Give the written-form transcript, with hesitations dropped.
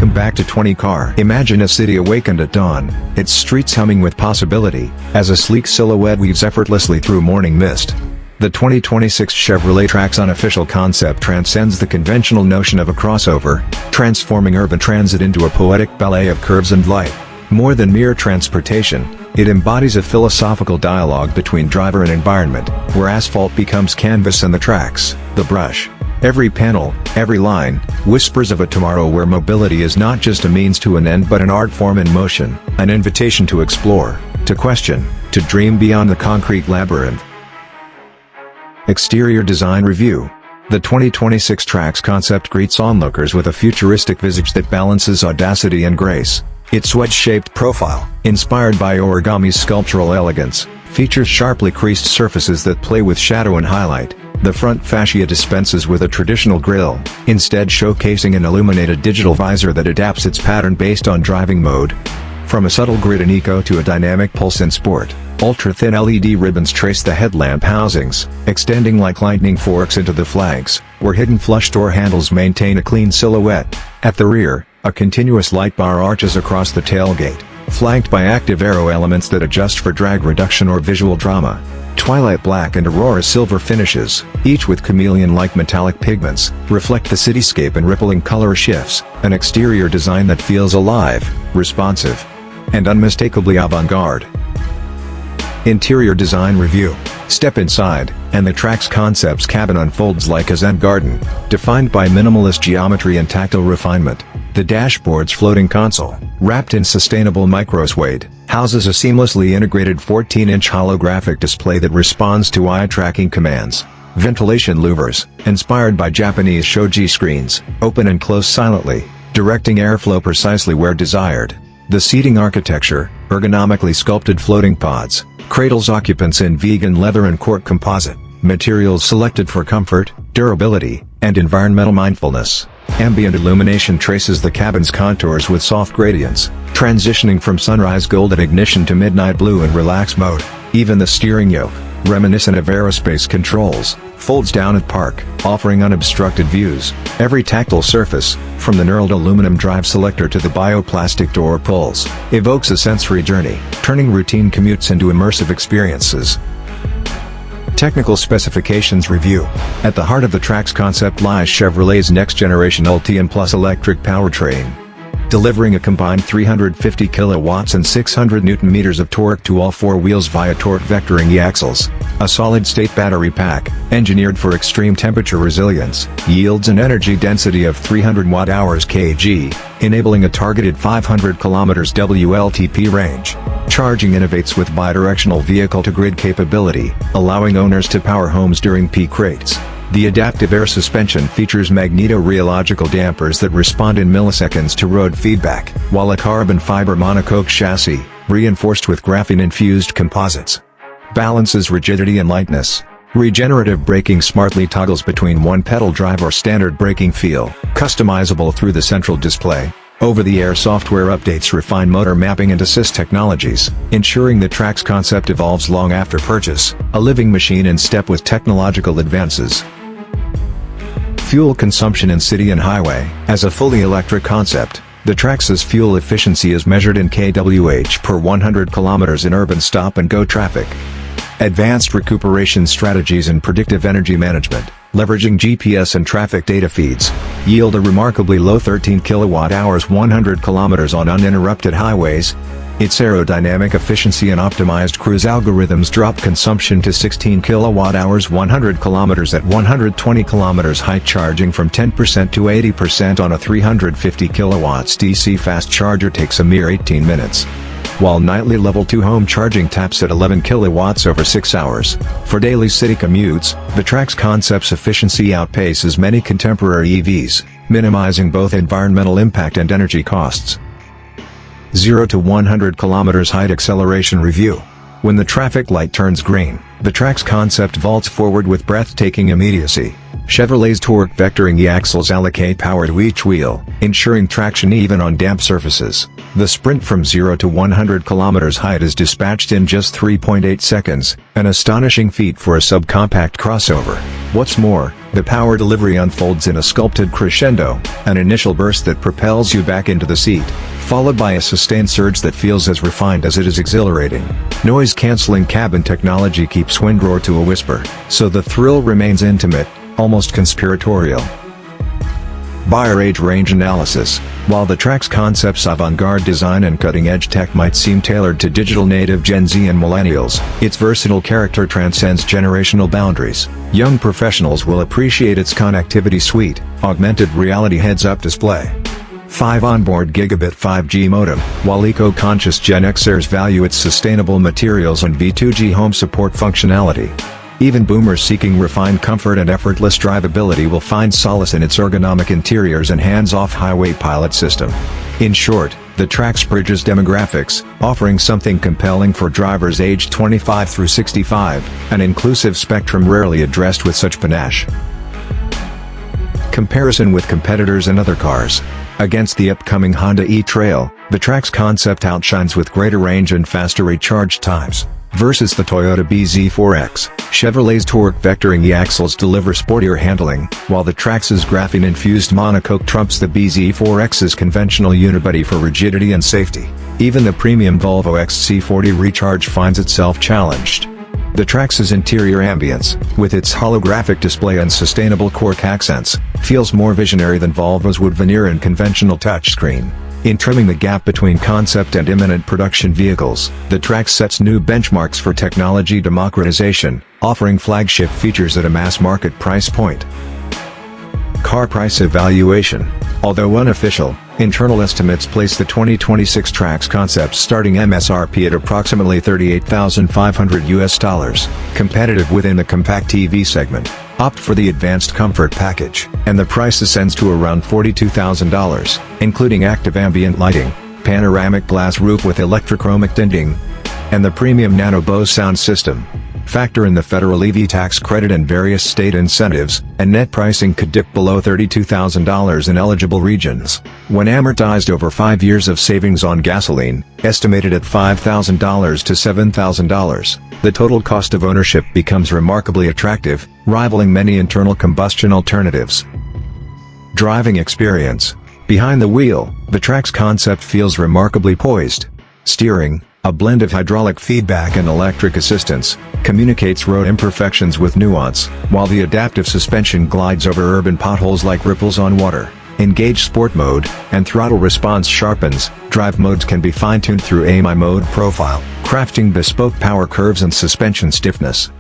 Welcome back to 20 Car. Imagine a city awakened at dawn, its streets humming with possibility, as a sleek silhouette weaves effortlessly through morning mist. The 2026 Chevrolet Trax Unofficial Concept transcends the conventional notion of a crossover, transforming urban transit into a poetic ballet of curves and light. More than mere transportation, it embodies a philosophical dialogue between driver and environment, where asphalt becomes canvas and the tracks, the brush. Every panel, every line, whispers of a tomorrow where mobility is not just a means to an end but an art form in motion, an invitation to explore, to question, to dream beyond the concrete labyrinth. Exterior Design Review. The 2026 Trax Concept greets onlookers with a futuristic visage that balances audacity and grace. Its wedge-shaped profile, inspired by origami's sculptural elegance, features sharply creased surfaces that play with shadow and highlight. The front fascia dispenses with a traditional grille, instead showcasing an illuminated digital visor that adapts its pattern based on driving mode. From a subtle grid in eco to a dynamic pulse in sport, ultra-thin LED ribbons trace the headlamp housings, extending like lightning forks into the flanks, where hidden flush door handles maintain a clean silhouette. At the rear, a continuous lightbar arches across the tailgate, flanked by active aero elements that adjust for drag reduction or visual drama. Twilight black and Aurora silver finishes, each with chameleon-like metallic pigments, reflect the cityscape and rippling color shifts, an exterior design that feels alive, responsive, and unmistakably avant-garde. Interior Design Review. Step inside, and the Trax Concept's cabin unfolds like a Zen garden, defined by minimalist geometry and tactile refinement. The dashboard's floating console, wrapped in sustainable micro-suede, houses a seamlessly integrated 14-inch holographic display that responds to eye-tracking commands. Ventilation louvers, inspired by Japanese shoji screens, open and close silently, directing airflow precisely where desired. The seating architecture, ergonomically sculpted floating pods, cradles occupants in vegan leather and cork composite, materials selected for comfort, durability, and environmental mindfulness. Ambient illumination traces the cabin's contours with soft gradients, transitioning from sunrise golden ignition to midnight blue in relax mode. Even the steering yoke, reminiscent of aerospace controls, folds down at park, offering unobstructed views. Every tactile surface, from the knurled aluminum drive selector to the bioplastic door pulls, evokes a sensory journey, turning routine commutes into immersive experiences. Technical Specifications Review. At the heart of the Trax Concept lies Chevrolet's next-generation Ultium Plus electric powertrain, delivering a combined 350 kilowatts and 600 newton-meters of torque to all four wheels via torque vectoring e-axles. A solid-state battery pack, engineered for extreme temperature resilience, yields an energy density of 300 watt-hours/kg, enabling a targeted 500 km WLTP range. Charging innovates with bidirectional vehicle-to-grid capability, allowing owners to power homes during peak rates. The adaptive air suspension features magneto-rheological dampers that respond in milliseconds to road feedback, while a carbon fiber monocoque chassis, reinforced with graphene-infused composites, balances rigidity and lightness. Regenerative braking smartly toggles between one-pedal drive or standard braking feel, customizable through the central display. Over-the-air software updates refine motor mapping and assist technologies, ensuring the Trax Concept evolves long after purchase, a living machine in step with technological advances. Fuel consumption in city and highway. As a fully electric concept, the Trax's fuel efficiency is measured in kWh per 100 km in urban stop-and-go traffic. Advanced recuperation strategies and predictive energy management, leveraging GPS and traffic data feeds, yield a remarkably low 13 kWh 100 km on uninterrupted highways. Its aerodynamic efficiency and optimized cruise algorithms drop consumption to 16 kWh 100 km at 120 km height, charging from 10% to 80% on a 350 kW DC fast charger takes a mere 18 minutes. While nightly level 2 home charging taps at 11 kilowatts over 6 hours. For daily city commutes, the Trax Concept's efficiency outpaces many contemporary EVs, minimizing both environmental impact and energy costs. 0 to 100 km height acceleration review. When the traffic light turns green, the Trax Concept vaults forward with breathtaking immediacy. Chevrolet's torque vectoring e-axles allocate power to each wheel, ensuring traction even on damp surfaces. The sprint from 0 to 100 km height is dispatched in just 3.8 seconds, an astonishing feat for a subcompact crossover. What's more, The power delivery unfolds in a sculpted crescendo, an initial burst that propels you back into the seat, followed by a sustained surge that feels as refined as it is exhilarating. Noise-canceling cabin technology keeps wind roar to a whisper, so the thrill remains intimate, almost conspiratorial. Buyer age range analysis. While the Trax Concept's avant-garde design and cutting-edge tech might seem tailored to digital native Gen Z and millennials, its versatile character transcends generational boundaries. Young professionals will appreciate its connectivity suite, augmented reality heads-up display, 5 onboard gigabit 5G modem, while eco-conscious Gen Xers value its sustainable materials and V2G home support functionality. Even boomers seeking refined comfort and effortless drivability will find solace in its ergonomic interiors and hands-off highway pilot system. In short, the Trax bridges demographics, offering something compelling for drivers aged 25 through 65, an inclusive spectrum rarely addressed with such panache. Comparison with competitors and other cars. Against the upcoming Honda e-Trail, the Trax Concept outshines with greater range and faster recharge times. Versus the Toyota bZ4X, Chevrolet's torque vectoring e-axles deliver sportier handling, while the Trax's graphene-infused monocoque trumps the bZ4X's conventional unibody for rigidity and safety. Even the premium Volvo XC40 Recharge finds itself challenged. The Trax's interior ambience, with its holographic display and sustainable cork accents, feels more visionary than Volvo's wood veneer and conventional touchscreen. In trimming the gap between concept and imminent production vehicles, the Trax sets new benchmarks for technology democratization, offering flagship features at a mass-market price point. Car price evaluation. Although unofficial, internal estimates place the 2026 Trax Concept starting MSRP at approximately $38,500, competitive within the compact EV segment. Opt for the advanced comfort package, and the price ascends to around $42,000, including active ambient lighting, panoramic glass roof with electrochromic tinting, and the premium Nano Bose sound system. Factor in the federal EV tax credit and various state incentives, and net pricing could dip below $32,000 in eligible regions. When amortized over 5 years of savings on gasoline, estimated at $5,000 to $7,000, the total cost of ownership becomes remarkably attractive, rivaling many internal combustion alternatives. Driving experience. Behind the wheel, the Trax Concept feels remarkably poised. Steering, a blend of hydraulic feedback and electric assistance, communicates road imperfections with nuance, while the adaptive suspension glides over urban potholes like ripples on water. Engage Sport Mode, and throttle response sharpens. Drive modes can be fine-tuned through AMI Mode Profile, crafting bespoke power curves and suspension stiffness.